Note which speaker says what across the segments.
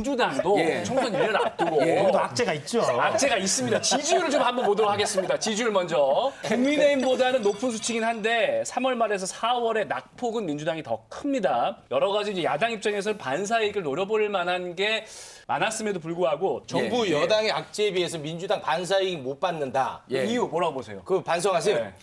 Speaker 1: 민주당도 총선 1년 앞두고
Speaker 2: 여기도 악재가 있죠.
Speaker 1: 악재가 있습니다. 지지율을 좀 한번 보도록 하겠습니다. 지지율 먼저. 국민의힘보다는 높은 수치긴 한데 3월 말에서 4월에 낙폭은 민주당이 더 큽니다. 여러 가지 이제 야당 입장에서는 반사이익을 노려볼 만한 게 많았음에도 불구하고
Speaker 3: 정부 여당의 악재에 비해서 민주당 반사이익 못 받는다.
Speaker 1: 이유 뭐라고 보세요?
Speaker 3: 그 반성하세요.
Speaker 1: 네.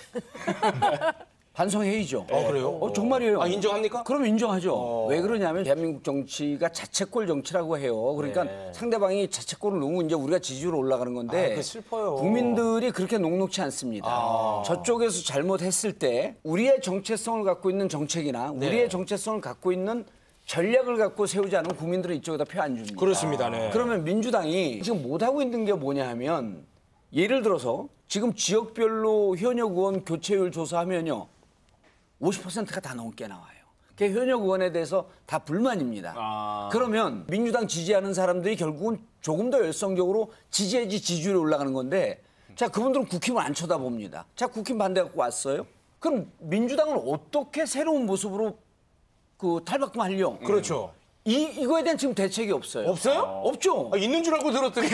Speaker 4: 반성해야죠.
Speaker 3: 그래요?
Speaker 4: 정말이에요.
Speaker 3: 아, 인정합니까?
Speaker 4: 그럼 인정하죠. 왜 그러냐면 대한민국 정치가 자책골 정치라고 해요. 그러니까 상대방이 자책골을 놓으면 이제 우리가 지지율 올라가는 건데
Speaker 3: 슬퍼요.
Speaker 4: 국민들이 그렇게 녹록치 않습니다. 저쪽에서 잘못했을 때 우리의 정체성을 갖고 있는 정책이나 우리의 정체성을 갖고 있는 전략을 갖고 세우지 않으면 국민들은 이쪽에다 표 안 줍니다.
Speaker 3: 그렇습니다. 네.
Speaker 4: 그러면 민주당이 지금 못하고 있는 게 뭐냐 하면 예를 들어서 지금 지역별로 현역 의원 교체율 조사하면요. 50%가 다 넘게 나와요. 그 현역 의원에 대해서 다 불만입니다. 그러면 민주당 지지하는 사람들이 결국은 조금 더 열성적으로 지지해야지 지지율이 올라가는 건데 자 그분들은 국힘을 안 쳐다봅니다. 자 국힘 반대 갖고 왔어요. 그럼 민주당을 어떻게 새로운 모습으로 그 탈바꿈하려고?
Speaker 3: 그렇죠.
Speaker 4: 이거에 대한 지금 대책이 없어요.
Speaker 3: 없어요?
Speaker 4: 없죠.
Speaker 3: 있는 줄 알고 들었더니.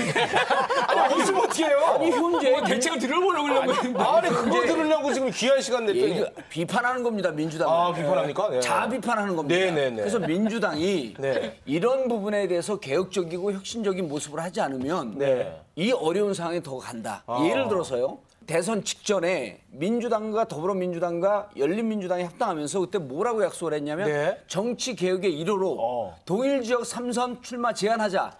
Speaker 3: 아니, 없으면 어떻게 해요?
Speaker 4: 아니 현재
Speaker 1: 대책을 들어보려고 했는데.
Speaker 3: 아니, 그거 들으려고 지금 귀한 시간 냈더니.
Speaker 4: 비판하는 겁니다, 민주당을.
Speaker 3: 아, 비판합니까? 네.
Speaker 4: 자아 비판하는 겁니다.
Speaker 3: 네네네.
Speaker 4: 그래서 민주당이
Speaker 3: 네.
Speaker 4: 이런 부분에 대해서 개혁적이고 혁신적인 모습을 하지 않으면
Speaker 3: 네.
Speaker 4: 이 어려운 상황에 더 간다. 예를 들어서요. 대선 직전에 민주당과 더불어민주당과 열린민주당이 합당하면서 그때 뭐라고 약속을 했냐면
Speaker 3: 네.
Speaker 4: 정치 개혁의 1호로 동일 지역 3선 출마 제한하자.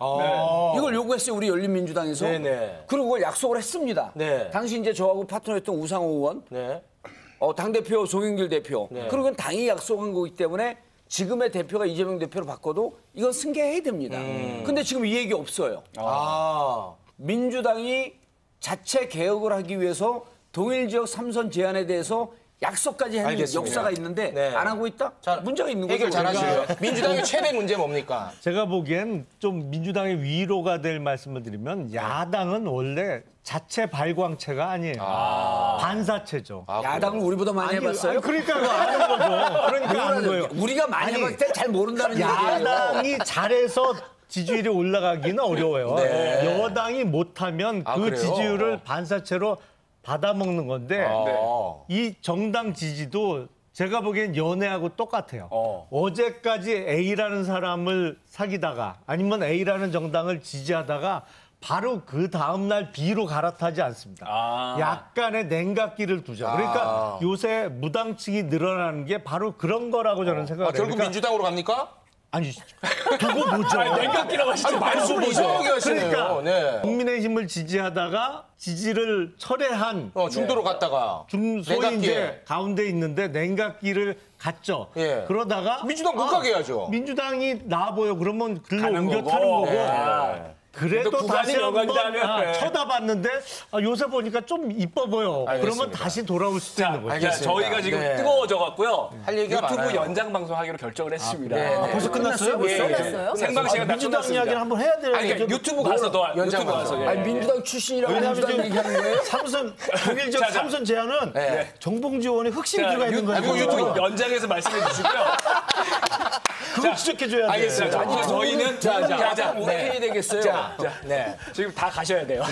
Speaker 4: 이걸 요구했어요, 우리 열린민주당에서.
Speaker 3: 네네.
Speaker 4: 그리고 그걸 약속을 했습니다.
Speaker 3: 네.
Speaker 4: 당시 이제 저하고 파트너였던 우상호 의원,
Speaker 3: 네.
Speaker 4: 당대표 송영길 대표. 그리고 그건 당이 약속한 거기 때문에 지금의 대표가 이재명 대표로 바꿔도 이건 승계해야 됩니다. 근데 지금 이 얘기 없어요. 민주당이 자체 개혁을 하기 위해서 동일 지역 3선 제한에 대해서 약속까지 한 역사가 있는데
Speaker 3: 네.
Speaker 4: 안 하고 있다?
Speaker 3: 자,
Speaker 4: 문제가 있는 거죠.
Speaker 3: 해결 잘하시고요. 민주당의 최대 문제 뭡니까?
Speaker 2: 제가 보기엔 좀 민주당의 위로가 될 말씀을 드리면 야당은 원래 자체 발광체가 아니에요. 반사체죠.
Speaker 4: 야당을 우리보다 많이 해봤어요?
Speaker 2: 그러니까 그거 아는 거죠. 그러니까 아는 거예요.
Speaker 4: 우리가 많이 해봤을 때 잘 모른다는 얘기예요.
Speaker 2: 야당이 잘해서 지지율이 올라가기는 어려워요. 여당이 못하면 그
Speaker 3: 그래요?
Speaker 2: 지지율을 반사체로 받아먹는 건데 이 정당 지지도 제가 보기엔 연애하고 똑같아요. 어제까지 A라는 사람을 사귀다가 아니면 A라는 정당을 지지하다가 바로 그 다음날 B로 갈아타지 않습니다. 약간의 냉각기를 두죠. 그러니까 요새 무당층이 늘어나는 게 바로 그런 거라고 저는 생각해요.
Speaker 3: 결국
Speaker 2: 그러니까
Speaker 3: 민주당으로 갑니까?
Speaker 2: 아니, 두고 보죠.
Speaker 1: 냉각기라고 하시죠.
Speaker 3: 말씀을 이상하게 하시네요.
Speaker 2: 그러니까
Speaker 3: 네.
Speaker 2: 국민의힘을 지지하다가 지지를 철회한
Speaker 3: 중도로 갔다가.
Speaker 2: 소위
Speaker 3: 냉각기에.
Speaker 2: 이제 가운데 있는데 냉각기를 갔죠.
Speaker 3: 예.
Speaker 2: 그러다가
Speaker 3: 민주당 못 가게 해야죠.
Speaker 2: 민주당이 나와 보여 그러면 글로
Speaker 1: 가는
Speaker 2: 옮겨
Speaker 1: 거고.
Speaker 2: 타는 거고.
Speaker 1: 네.
Speaker 2: 그래도
Speaker 1: 구간이
Speaker 2: 다시 한번
Speaker 1: 여간이라면.
Speaker 2: 쳐다봤는데 요새 보니까 좀 이뻐 보여. 그러면 다시 돌아올 수도 있는 거죠.
Speaker 1: 자, 저희가 지금
Speaker 3: 네.
Speaker 1: 뜨거워져 갖고요.
Speaker 3: 할 얘기가
Speaker 1: 유튜브
Speaker 3: 많아요.
Speaker 1: 연장 방송하기로 결정을 했습니다.
Speaker 4: 벌써 끝났어요?
Speaker 5: 끝났어요?
Speaker 1: 생방송이 다
Speaker 2: 민주당
Speaker 1: 끝났습니다.
Speaker 2: 이야기를 한번 해야 돼요.
Speaker 1: 아니, 그러니까 유튜브 가서 더
Speaker 3: 연장
Speaker 1: 유튜브 가서.
Speaker 3: 방송.
Speaker 1: 예.
Speaker 4: 아니, 민주당 출신이라고 민주당 얘기하는 거예요?
Speaker 2: 삼선 동일 지역
Speaker 1: 자, 자.
Speaker 2: 삼선 제한은 정봉주 의원의 흑심이 들어가 있는 거예요.
Speaker 1: 이거 유튜브 연장해서 말씀해 주시고요.
Speaker 2: 그걸 지적해줘야 돼.
Speaker 1: 알겠습니다. 이제 저희는 자,
Speaker 4: 뭐 해야 되겠어요?
Speaker 3: 네.
Speaker 1: 지금 다 가셔야 돼요.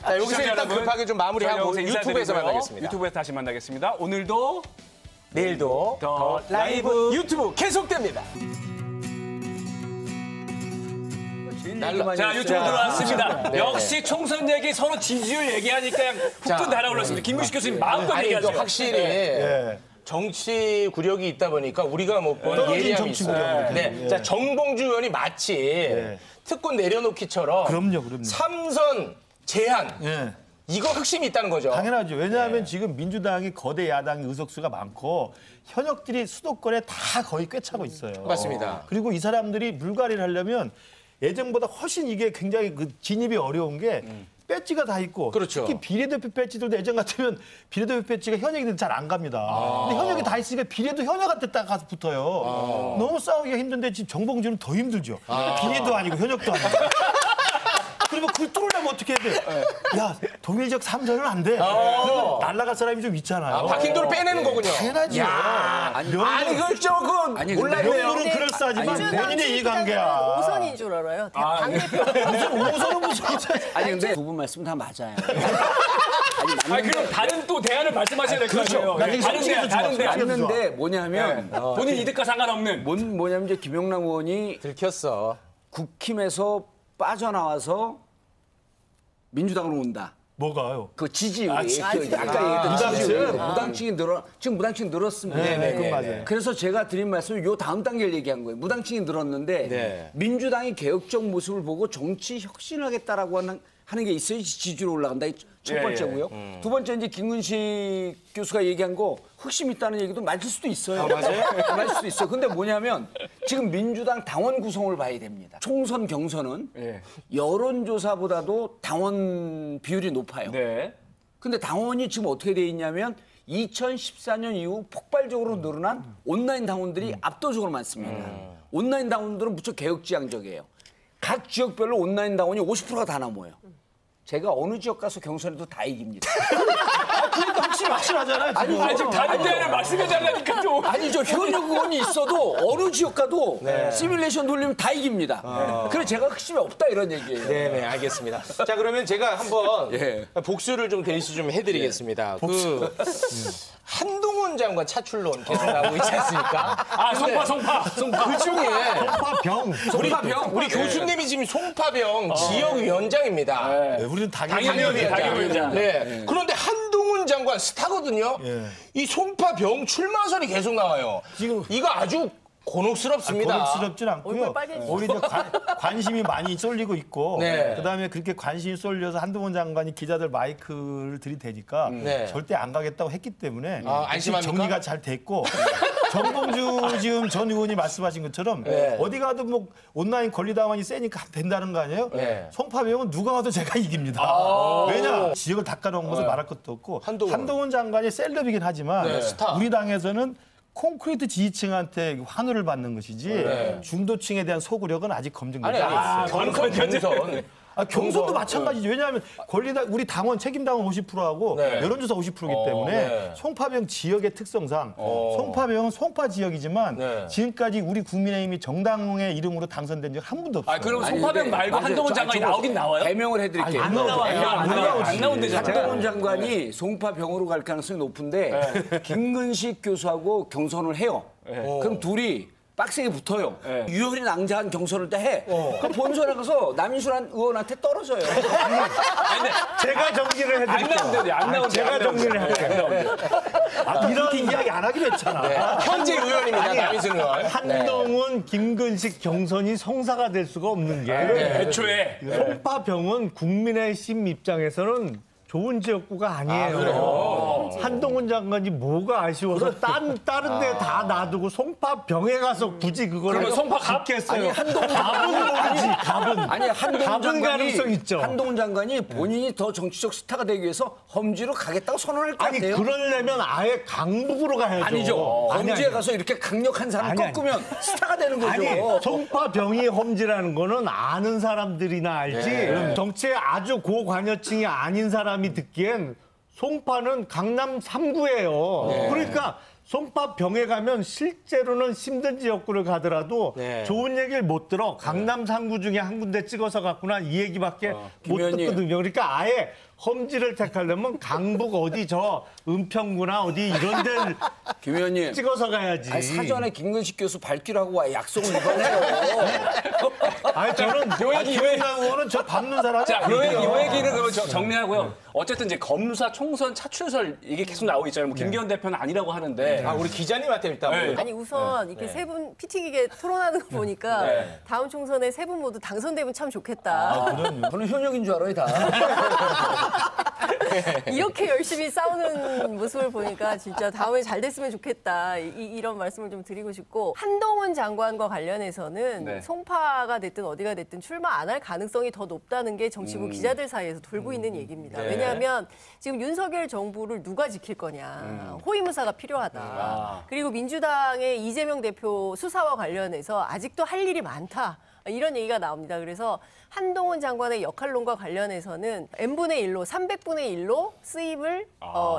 Speaker 3: 자, 여기서 일단
Speaker 1: 여러분,
Speaker 3: 급하게 좀 마무리하고
Speaker 1: 저희 여기서
Speaker 3: 유튜브에서
Speaker 1: 인사드리고요.
Speaker 3: 만나겠습니다.
Speaker 1: 유튜브에서 다시 만나겠습니다. 오늘도
Speaker 3: 내일도
Speaker 1: 더
Speaker 3: 라이브 유튜브 계속됩니다.
Speaker 1: 자, 유튜브 들어왔습니다. 역시 총선 얘기 서로 지지율 얘기하니까 그냥 훅 달아올랐습니다. 김무식 교수님 마음껏
Speaker 3: 아니, 이거
Speaker 1: 얘기하세요.
Speaker 3: 확실히 정치 구력이 있다 보니까 우리가 못 보는 예리함이
Speaker 2: 정치
Speaker 3: 있어요.
Speaker 2: 구력이
Speaker 3: 네. 자, 정봉주 의원이 마치 특권 내려놓기처럼
Speaker 2: 그럼요.
Speaker 3: 삼선 제한 이거 흑심이 있다는 거죠.
Speaker 6: 당연하죠. 왜냐하면 지금 민주당이 거대 야당의 의석수가 많고 현역들이 수도권에 다 거의 꿰차고 있어요.
Speaker 3: 맞습니다.
Speaker 6: 그리고 이 사람들이 물갈이를 하려면 예전보다 훨씬 이게 굉장히 그 진입이 어려운 게 배지가 다 있고
Speaker 3: 그렇죠.
Speaker 6: 특히 비례대표 배지들도 예전 같으면 비례대표 배지가 현역이들 잘 안 갑니다. 근데 현역이 다 있으니까 비례도 현역한테 딱 가서 붙어요. 너무 싸우기가 힘든데 지금 정봉주는 더 힘들죠. 비례도 아니고 현역도 아니고. 그러면 그걸 뚫으려면 어떻게 해야 돼? 야, 동일 지역 3선은 안 돼. 그러면 날아갈 사람이 좀 있잖아요.
Speaker 3: 박힌도를 빼내는 거군요.
Speaker 6: 당연하지.
Speaker 3: 아니 그걸 조금
Speaker 4: 아니,
Speaker 3: 몰랐네요.
Speaker 6: 명분은 그럴싸하지만 본인의 이해관계야.
Speaker 5: 5선인 줄 알아요. 당대표.
Speaker 6: 무슨 5선은 무슨
Speaker 4: 아니 근데 두 분 말씀 다 맞아요.
Speaker 1: 아니 그럼 다른 또 대안을 말씀하셔야 될 거 아니에요.
Speaker 6: 나중에
Speaker 1: 다른 대안, 다른 대안.
Speaker 4: 맞는데 뭐냐면
Speaker 1: 본인 이득과 상관없는.
Speaker 4: 뭐냐면 이제 김영남 의원이
Speaker 3: 들켰어.
Speaker 4: 국힘에서 빠져나와서 민주당으로 온다.
Speaker 6: 뭐가요?
Speaker 4: 그 지지율이 아까
Speaker 5: 지지율.
Speaker 4: 얘기했던
Speaker 6: 무당층?
Speaker 4: 지지율. 무당층이 지금 무당층이 늘었습니다.
Speaker 6: 그건 맞아요.
Speaker 4: 그래서 제가 드린 말씀은 요 다음 단계를 얘기한 거예요. 무당층이 늘었는데
Speaker 3: 네.
Speaker 4: 민주당이 개혁적 모습을 보고 정치 혁신하겠다라고 하는 게 있어야 지지율이 올라간다. 첫 번째고요. 두 번째 이제 김근식 교수가 얘기한 거 흑심 있다는 얘기도 맞을 수도 있어요.
Speaker 3: 맞아요?
Speaker 4: 맞을 수도 있어요. 근데 뭐냐면 지금 민주당 당원 구성을 봐야 됩니다. 총선 경선은 여론조사보다도 당원 비율이 높아요.
Speaker 1: 네.
Speaker 4: 근데 당원이 지금 어떻게 돼 있냐면 2014년 이후 폭발적으로 늘어난 온라인 당원들이 압도적으로 많습니다. 온라인 당원들은 무척 개혁지향적이에요. 각 지역별로 온라인 당원이 50%가 다 넘어요. 제가 어느 지역 가서 경선에도 다 이깁니다.
Speaker 6: 그러니까 확실하잖아요. 지금.
Speaker 1: 아니 지금 다른 대안을 말씀해달라니까 좀.
Speaker 4: 아니죠. 현역 의원이 있어도 어느 지역 가도 시뮬레이션 돌리면 다 이깁니다. 그래서 제가 흑심이 없다 이런 얘기예요.
Speaker 3: 네네 알겠습니다. 자 그러면 제가 한번
Speaker 4: 예.
Speaker 3: 복수를 좀 대리수 좀 해드리겠습니다. 그 한동훈 장관 차출론 계속 나오고 있지 않습니까?
Speaker 1: 아 송파.
Speaker 3: 그 중에
Speaker 2: 송파병.
Speaker 3: 우리 교수님이 지금 송파병 지역위원장입니다.
Speaker 6: 네, 우리는
Speaker 1: 당연위원장.
Speaker 3: 네. 그런데 한동훈 장관 스타거든요.
Speaker 6: 예.
Speaker 3: 이 송파병 출마설이 계속 나와요.
Speaker 6: 지금
Speaker 3: 이거 아주 곤혹스럽습니다.
Speaker 6: 곤혹스럽진 않고요.
Speaker 5: 얼굴 빨개지죠.
Speaker 6: 오히려 관심이 많이 쏠리고 있고
Speaker 3: 네.
Speaker 6: 그다음에 그렇게 관심이 쏠려서 한동훈 장관이 기자들 마이크를 들이대니까
Speaker 3: 네.
Speaker 6: 절대 안 가겠다고 했기 때문에
Speaker 3: 안심합니까?
Speaker 6: 정리가 잘 됐고 정봉주 지금 전 의원이 말씀하신 것처럼
Speaker 3: 네.
Speaker 6: 어디 가도 뭐 온라인 권리당원이 세니까 된다는 거 아니에요?
Speaker 3: 네.
Speaker 6: 송파병은 누가 와도 제가 이깁니다. 왜냐? 지역을 닦아놓은 것을 말할 것도 없고 한동훈 장관이 셀럽이긴 하지만
Speaker 3: 네, 스타.
Speaker 6: 우리 당에서는 콘크리트 지지층한테 환호를 받는 것이지 중도층에 대한 소구력은 아직 검증되지 않았어요.
Speaker 3: 경선.
Speaker 6: 경선도 마찬가지죠. 왜냐하면 우리 당원 책임당원 50%하고
Speaker 3: 네.
Speaker 6: 여론조사 50%이기 때문에
Speaker 3: 네.
Speaker 6: 송파병 지역의 특성상 송파병은 송파 지역이지만
Speaker 3: 네.
Speaker 6: 지금까지 우리 국민의힘이 정당의 이름으로 당선된 적 한 번도 없어요.
Speaker 1: 아 그럼 송파병 말고 한동훈 장관이 나오긴 나와요?
Speaker 4: 해명을 해드릴게요.
Speaker 6: 안 나와요.
Speaker 1: 안 나온대잖아요.
Speaker 4: 한동훈 장관이 송파병으로 갈 가능성이 높은데 김근식 교수하고 경선을 해요. 그럼 둘이 빡세게 붙어요. 유혈이 낭자한 경선을 때 해. 그럼 본선에 가서 남인순 의원한테 떨어져요.
Speaker 2: 제가 정리를 해드릴게요.
Speaker 1: 안 나온대.
Speaker 2: 제가 정리를 할게요.
Speaker 6: 이렇게 이야기 안 하기로 했잖아.
Speaker 3: 현재 의원입니다. 남인순 의원.
Speaker 2: 한동훈, 김근식 경선이 성사가 될 수가 없는 게
Speaker 1: 애초에
Speaker 2: 송파병은 국민의힘 입장에서는 좋은 지역구가 아니에요. 한동훈 장관이 뭐가 아쉬워서 다른 데 다 놔두고 송파병에 가서 굳이 그거를
Speaker 1: 그러면 송파 갑?
Speaker 2: 갖겠어요.
Speaker 4: 아니, 한동훈
Speaker 2: 갑은 모르지, 갑은.
Speaker 4: 아니
Speaker 2: 갑은 가능성 있죠.
Speaker 4: 한동훈 장관이 본인이 더 정치적 스타가 되기 위해서 험지로 가겠다고 선언할 것
Speaker 2: 아니
Speaker 4: 같아요.
Speaker 2: 그러려면 아예 강북으로 가야죠.
Speaker 4: 아니죠.
Speaker 2: 아니,
Speaker 4: 험지에
Speaker 2: 아니.
Speaker 4: 가서 이렇게 강력한 사람
Speaker 2: 아니, 아니.
Speaker 4: 꺾으면 스타가 되는 거죠.
Speaker 2: 아니 송파병이 험지라는 거는 아는 사람들이나 알지 정치에 아주 고관여층이 아닌 사람이 듣기엔 송파는 강남 3구예요. 그러니까 송파병에 가면 실제로는 힘든 지역구를 가더라도 좋은 얘기를 못 들어. 강남 3구 중에 한 군데 찍어서 갔구나 이 얘기밖에 못
Speaker 4: 김현희.
Speaker 2: 듣거든요. 그러니까 아예 험지를 택하려면 강북 어디 저 은평구나 어디 이런 데를
Speaker 4: 김 의원님.
Speaker 2: 찍어서 가야지.
Speaker 4: 아니, 사전에 김근식 교수 밝기로 하고 와 약속을 위반해요.
Speaker 2: 아니 저는
Speaker 6: 김영남 의원은 저 밟는 사람이
Speaker 1: 자,
Speaker 6: 아니에요.
Speaker 1: 요 얘기는 그러면 정리하고요. 어쨌든 이제 검사 총선 차출설 이게 계속 나오고 있잖아요. 뭐 김기현 대표는 아니라고 하는데.
Speaker 3: 우리 기자님한테 일단 물어볼까요?
Speaker 5: 아니 우선 이렇게 세 분 피튀기게 토론하는 거 보니까 다음 총선에 세 분 모두 당선되면 참 좋겠다.
Speaker 4: 저는 현역인 줄 알아요, 다.
Speaker 5: 이렇게 열심히 싸우는 모습을 보니까 진짜 다음에 잘 됐으면 좋겠다. 이런 말씀을 좀 드리고 싶고 한동훈 장관과 관련해서는 송파가 됐든 어디가 됐든 출마 안 할 가능성이 더 높다는 게 정치부 기자들 사이에서 돌고 있는 얘기입니다. 왜냐하면 지금 윤석열 정부를 누가 지킬 거냐. 호위무사가 필요하다. 그리고 민주당의 이재명 대표 수사와 관련해서 아직도 할 일이 많다. 이런 얘기가 나옵니다. 그래서 한동훈 장관의 역할론과 관련해서는 n분의 1로 300분의 1로 수입을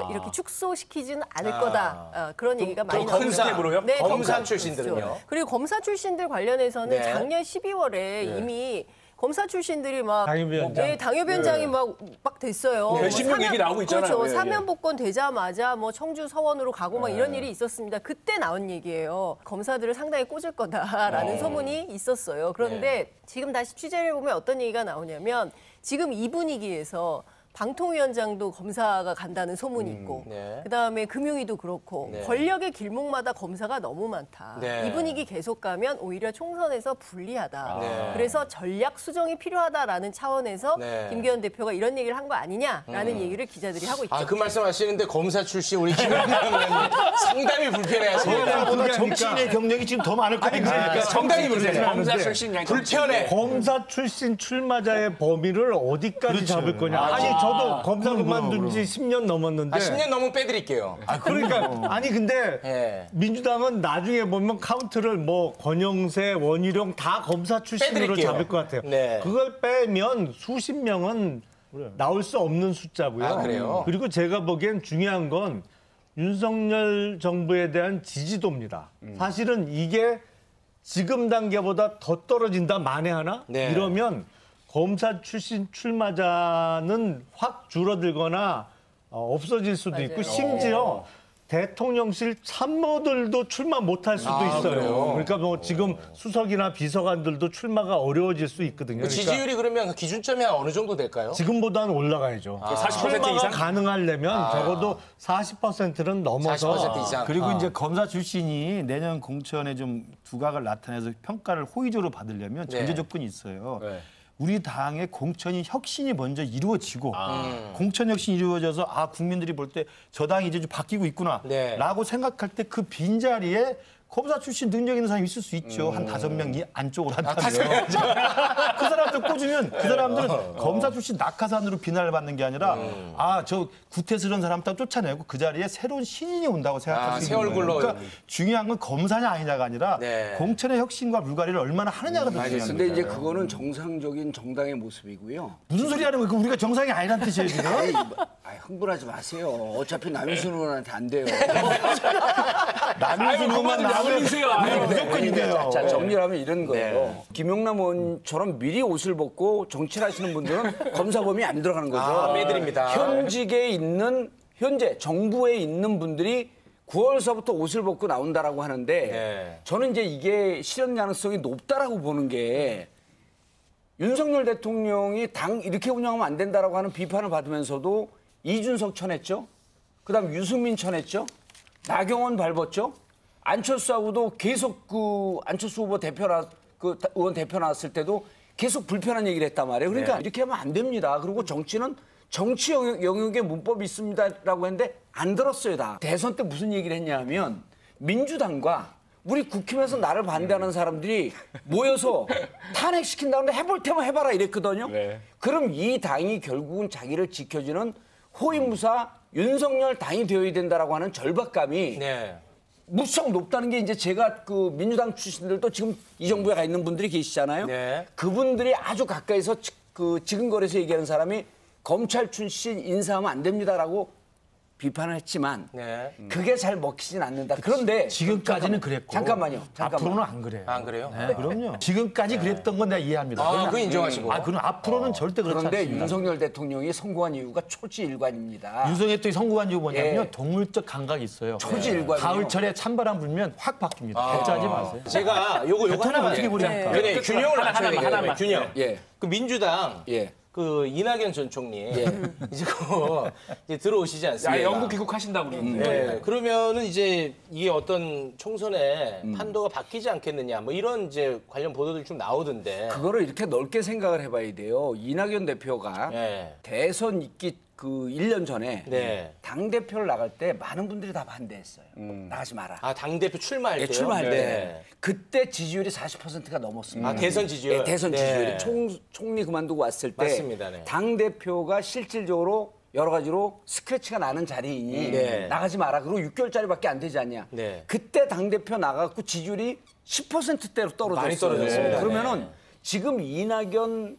Speaker 5: 이렇게 축소시키지는 않을 거다. 그런 얘기가 많이
Speaker 3: 큰
Speaker 5: 나옵니다.
Speaker 3: 스텝으로요?
Speaker 5: 네,
Speaker 3: 검사 출신들은요?
Speaker 5: 그리고 검사 출신들 관련해서는
Speaker 3: 네.
Speaker 5: 작년 12월에 이미 검사 출신들이 막
Speaker 2: 당협위원장.
Speaker 5: 네, 당협위원장이 막 됐어요.
Speaker 1: 배심용 얘기 나오고 있잖아요.
Speaker 5: 그렇죠.
Speaker 1: 예, 예.
Speaker 5: 사면 복권 되자마자 뭐 청주 서원으로 가고 막 이런 일이 있었습니다. 그때 나온 얘기예요. 검사들을 상당히 꽂을 거다라는 소문이 있었어요. 그런데 지금 다시 취재를 보면 어떤 얘기가 나오냐면 지금 이 분위기에서 방통위원장도 검사가 간다는 소문이 있고
Speaker 3: 네.
Speaker 5: 그다음에 금융위도 그렇고
Speaker 3: 네.
Speaker 5: 권력의 길목마다 검사가 너무 많다.
Speaker 3: 네.
Speaker 5: 이 분위기 계속 가면 오히려 총선에서 불리하다.
Speaker 3: 네.
Speaker 5: 그래서 전략 수정이 필요하다라는 차원에서
Speaker 3: 네.
Speaker 5: 김기현 대표가 이런 얘기를 한 거 아니냐라는 얘기를 기자들이 하고 있죠.
Speaker 3: 아, 그 말씀하시는데 검사 출신 우리 김영남 의원님 상당히 불편해하십니다.
Speaker 6: 보다 정치인의 경력이 지금 더 많을 것 같아요.
Speaker 3: 상당히 불편해요.
Speaker 1: 검사 출신 양
Speaker 3: 불편해.
Speaker 2: 검사 출신 출마자의 범위를 어디까지 잡을 거냐. 아니 저도 검사 그만둔 지 10년 넘었는데.
Speaker 3: 10년 넘으면 빼드릴게요.
Speaker 2: 그러니까 아니 근데
Speaker 3: 예.
Speaker 2: 민주당은 나중에 보면 카운트를 뭐 권영세, 원희룡 다 검사 출신으로
Speaker 3: 빼드릴게요.
Speaker 2: 잡을 것 같아요.
Speaker 3: 네.
Speaker 2: 그걸 빼면 수십 명은 나올 수 없는 숫자고요.
Speaker 3: 아, 그래요?
Speaker 2: 그리고 제가 보기엔 중요한 건 윤석열 정부에 대한 지지도입니다. 사실은 이게 지금 단계보다 더 떨어진다 만에 하나?
Speaker 3: 네.
Speaker 2: 이러면 검사 출신 출마자는 확 줄어들거나 없어질 수도 있고 심지어 대통령실 참모들도 출마 못할 수도 있어요.
Speaker 3: 그래요?
Speaker 2: 그러니까 뭐 지금 수석이나 비서관들도 출마가 어려워질 수 있거든요. 그러니까
Speaker 3: 지지율이 그러면 기준점이 어느 정도 될까요?
Speaker 2: 지금보다는 올라가야죠.
Speaker 1: 40%
Speaker 2: 출마가
Speaker 1: 이상?
Speaker 2: 가능하려면 적어도 40%는 넘어서
Speaker 3: 40% 이상.
Speaker 6: 그리고 이제 검사 출신이 내년 공천에 좀 두각을 나타내서 평가를 호의적으로 받으려면 전제 조건이 있어요.
Speaker 1: 네.
Speaker 6: 우리 당의 공천이 혁신이 먼저 이루어지고 공천 혁신이 이루어져서 국민들이 볼 때 저 당이 이제 좀 바뀌고 있구나라고
Speaker 3: 네.
Speaker 6: 생각할 때 그 빈자리에 검사 출신 능력 있는 사람이 있을 수 있죠. 한 5명 안쪽으로 한다면. 그 사람들 꽂으면 그 사람들은 검사 출신 낙하산으로 비난을 받는 게 아니라 저 구태스러운 사람 다 쫓아내고 그 자리에 새로운 신인이 온다고 생각할 수
Speaker 3: 새
Speaker 6: 있는
Speaker 3: 얼굴로.
Speaker 6: 거예요. 그러니까 중요한 건 검사냐 아니냐가 아니라
Speaker 3: 네.
Speaker 6: 공천의 혁신과 물갈이를 얼마나 하느냐가 더 중요한 거예요.
Speaker 4: 근데 이제 그거는 정상적인 정당의 모습이고요.
Speaker 6: 무슨 소리 하는 거예요? 우리가 정상이 아니란 뜻이에요, 지금?
Speaker 4: 흥분하지 마세요. 어차피 남인순 의원한테 안 돼요.
Speaker 6: 남인순 의원만 나오면 무조건이 돼요.
Speaker 4: 자, 정리를 하면 이런 거예요. 김용남 의원처럼 미리 옷을 벗고 정치를 하시는 분들은 검사 범위에 안 들어가는 거죠.
Speaker 3: 빼드립니다.
Speaker 4: 현직에 있는, 현재 정부에 있는 분들이 9월서부터 옷을 벗고 나온다라고 하는데
Speaker 3: 네.
Speaker 4: 저는 이제 이게 실현 가능성이 높다라고 보는 게 윤석열 대통령이 당 이렇게 운영하면 안 된다라고 하는 비판을 받으면서도 이준석 쳐냈죠. 그다음 유승민 쳐냈죠. 나경원 밟았죠. 안철수하고도 계속 안철수 후보 의원 대표 나왔을 때도 계속 불편한 얘기를 했단 말이에요. 그러니까 이렇게 하면 안 됩니다. 그리고 정치는 정치 영역에 문법이 있습니다라고 했는데 안 들었어요, 다. 대선 때 무슨 얘기를 했냐 하면 민주당과 우리 국힘에서 나를 반대하는 사람들이 모여서 탄핵시킨다는데 해볼 테면 해봐라 이랬거든요.
Speaker 1: 네.
Speaker 4: 그럼 이 당이 결국은 자기를 지켜주는 호위무사 윤석열 당이 되어야 된다라고 하는 절박감이
Speaker 3: 네.
Speaker 4: 무척 높다는 게 이제 제가 민주당 출신들도 지금 이 정부에 가 있는 분들이 계시잖아요.
Speaker 3: 네.
Speaker 4: 그분들이 아주 가까이서 지근거려서 얘기하는 사람이 검찰 출신 인사하면 안 됩니다라고 비판을 했지만
Speaker 3: 네.
Speaker 4: 그게 잘 먹히진 않는다. 그런데
Speaker 6: 지금까지는 그랬고.
Speaker 4: 잠깐만요.
Speaker 6: 앞으로는 안 그래요.
Speaker 3: 안 그래요?
Speaker 6: 네, 그럼요. 지금까지 그랬던 건 내가 이해합니다.
Speaker 3: 그거 인정하시고.
Speaker 6: 그럼 앞으로는 절대 그렇지
Speaker 4: 그런데
Speaker 6: 않습니다.
Speaker 4: 윤석열 대통령이 선고한 이유가 초지일관입니다.
Speaker 6: 윤석열 대통령이 선고한 이유 뭐냐면요.
Speaker 4: 예.
Speaker 6: 동물적 감각이 있어요.
Speaker 4: 초지일관이요.
Speaker 6: 가을철에 찬바람 불면 확 바뀝니다. 배짜지 마세요.
Speaker 3: 제가 요거
Speaker 6: 패턴을
Speaker 3: 하나만
Speaker 6: 어떻게 보냐니까.
Speaker 3: 네, 균형을 맞춰야 돼요.
Speaker 1: 하나만.
Speaker 3: 균형.
Speaker 4: 예.
Speaker 3: 그 민주당
Speaker 4: 예.
Speaker 3: 그 이낙연 전 총리 이제 이제 들어오시지 않습니까?
Speaker 1: 영국 귀국하신다고 그러는데.
Speaker 3: 네. 그러면은 이제 이게 어떤 총선의 판도가 바뀌지 않겠느냐 뭐 이런 이제 관련 보도들이 좀 나오던데.
Speaker 4: 그거를 이렇게 넓게 생각을 해봐야 돼요. 이낙연 대표가
Speaker 3: 네.
Speaker 4: 대선 있기 1년 전에
Speaker 3: 네.
Speaker 4: 당대표를 나갈 때 많은 분들이 다 반대했어요. 나가지 마라.
Speaker 3: 아, 당대표 출마할
Speaker 4: 예,
Speaker 3: 때요?
Speaker 4: 출마할
Speaker 3: 네.
Speaker 4: 때 그때 지지율이 40%가 넘었습니다.
Speaker 3: 아, 대선 지지율?
Speaker 4: 예, 대선
Speaker 3: 네.
Speaker 4: 지지율이 총리 그만두고 왔을 때
Speaker 3: 맞습니다. 네.
Speaker 4: 당대표가 실질적으로 여러 가지로 스크래치가 나는 자리이니
Speaker 3: 네.
Speaker 4: 나가지 마라. 그리고 6개월짜리밖에 안 되지 않냐.
Speaker 3: 네.
Speaker 4: 그때 당대표 나가고 지지율이 10%대로 떨어졌어요.
Speaker 3: 많이 떨어졌습니다.
Speaker 4: 그러면은 지금 이낙연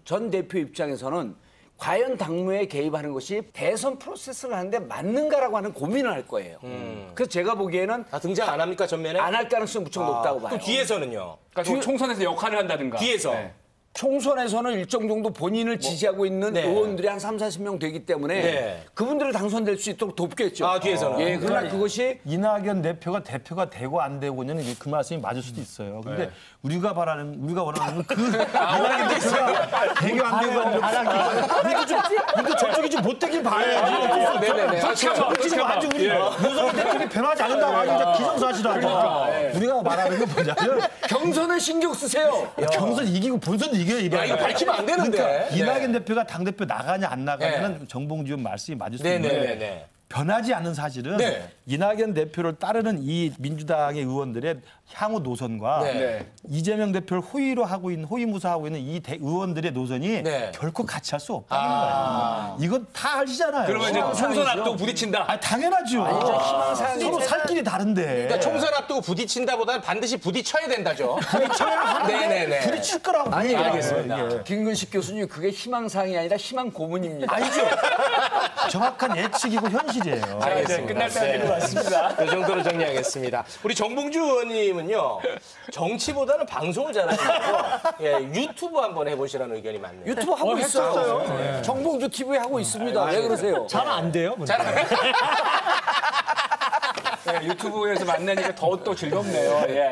Speaker 4: 전 대표 입장에서는 과연 당무에 개입하는 것이 대선 프로세스를 하는데 맞는가라고 하는 고민을 할 거예요. 그래서 제가 보기에는
Speaker 3: 등장 안 합니까 전면에?
Speaker 4: 안 할 가능성이 무척 높다고 봐요.
Speaker 3: 또 뒤에서는요?
Speaker 1: 그러니까 총선에서 역할을 한다든가.
Speaker 3: 뒤에서.
Speaker 1: 네.
Speaker 4: 총선에서는 일정 정도 본인을 지지하고 있는
Speaker 3: 네.
Speaker 4: 의원들이 한 3, 40명 되기 때문에
Speaker 3: 네.
Speaker 4: 그분들을 당선될 수 있도록 돕겠죠.
Speaker 3: 아, 뒤에서는.
Speaker 4: 예, 그러나 그것이
Speaker 6: 이낙연 대표가 되고 안 되고는 이게 그 말씀이 맞을 수도 있어요. 근데 우리가 원하는 그 이낙연 대표가 되고 안 되고 우리도 저쪽이 좀 못되길 봐야지.
Speaker 3: 네네네.
Speaker 6: 지금 아주 우리 노선 대통령이 변하지 않는다고 아주 이제 기정사실하고 우리가 말하는 건 뭐냐면
Speaker 4: 경선에 신경 쓰세요.
Speaker 6: 경선 이기고 본선도 이겨야
Speaker 3: 야, 이거 밝히면 안 되는데.
Speaker 6: 그러니까
Speaker 3: 네.
Speaker 6: 이낙연 대표가 당대표 나가냐 안 나가냐는 정봉주 의원 말씀이 맞을 수 있는데
Speaker 3: 네네네.
Speaker 6: 변하지 않는 사실은
Speaker 3: 네.
Speaker 6: 이낙연 대표를 따르는 이 민주당의 의원들의 향후 노선과
Speaker 3: 네.
Speaker 6: 이재명 대표를 호위무사하고 있는 이 의원들의 노선이
Speaker 3: 네.
Speaker 6: 결코 같이 할 수 없다는 거예요. 이건 다 아시잖아요.
Speaker 1: 그러면 이제 총선 앞두고 부딪힌다.
Speaker 6: 아, 당연하죠. 서로 살 길이 다른데.
Speaker 3: 그러니까 총선 앞두고 부딪힌다보다는 반드시 부딪혀야 된다죠.
Speaker 6: 부딪혀야 하는데
Speaker 3: 네네네.
Speaker 6: 부딪힐 거라고
Speaker 4: 아니,
Speaker 6: 보여요,
Speaker 3: 알겠습니다.
Speaker 6: 이게.
Speaker 4: 김근식 교수님 그게 희망사항이 아니라 희망 고문입니다.
Speaker 6: 아니죠. 정확한 예측이고 현실이에요.
Speaker 1: 자, 이제 끝날 때가 된 것 같습니다.
Speaker 3: 이 정도로 정리하겠습니다. 우리 정봉주 의원님은요, 정치보다는 방송을 잘하시고 유튜브 한번 해보시라는 의견이 많네요.
Speaker 4: 유튜브 하고 있어요. 정봉주 TV 하고 있습니다. 왜 그러세요?
Speaker 6: 잘 안 돼요.
Speaker 1: 네, 유튜브에서 만나니까 더 또 즐겁네요. 예.